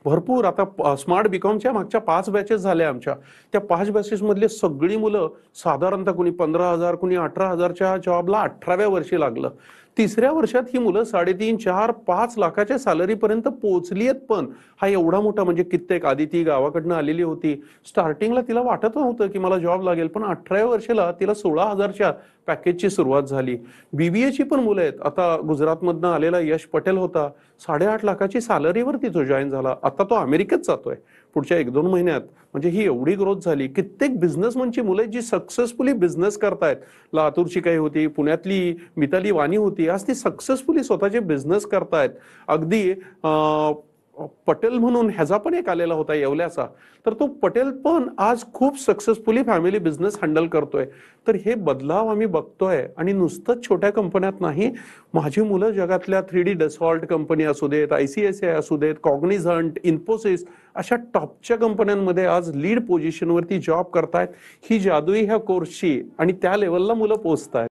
भरपूर आता स्मार्ट बीकॉमच्या मागच्या 5 बॅचेस झाल्या आमच्या. त्या 5 बॅचेस मधले सगळी मुलं साधारणतः कुणी 15,000 कुणी 18,000च्या जॉबला 18व्या वर्षी लागलं. तिसऱ्या वर्षात ही मुलं 3.5, 4, 5 लाखाच्या सॅलरी पर्यंत पोहोचली आहेत. पण हा एवढा मोठा म्हणजे कित्येक आदिती गावाकडनं आलेली होती. स्टार्टिंगला तिला वाटत नव्हतं की मला जॉब लागेल, पण 18व्या वर्षाला तिला 16,000च्या पॅकेजची सुरुवात झाली. बीबीएची पण मुलं आहेत. आता गुजरातमधनं आलेला यश पटेल होता, 8.5 लाखाची सॅलरीवरती तो जॉईन झाला. आता तो अमेरिकेत जातोय पुढच्या 1-2 महिन्यात. म्हणजे ही एवढी ग्रोथ झाली. कित्येक बिझनेसमनची मुलं आहेत जी सक्सेसफुली बिझनेस करतायत. लातूरची काही होती, पुण्यातली मिताली वाणी होती, आज ती सक्सेसफुली स्वतःचे बिझनेस करतायत. अगदी पटेल म्हणून ह्याचा पण एक आलेला होता येवल्याचा, तर तो पटेल पण आज खूप सक्सेसफुली फॅमिली बिझनेस हँडल करतोय. तर हे बदलाव आम्ही बघतोय. आणि नुसतंच छोट्या कंपन्यात नाही, माझी मुलं जगातल्या 3D डसॉल्ट कंपनी असू देत, ICICI असू देत, कॉग्निझंट, इन्फोसिस अशा टॉपच्या कंपन्यांमध्ये आज लीड पोझिशनवरती जॉब करतायत. ही जादू ह्या कोर्सची आणि त्या लेवलला मुलं पोहोचतायत.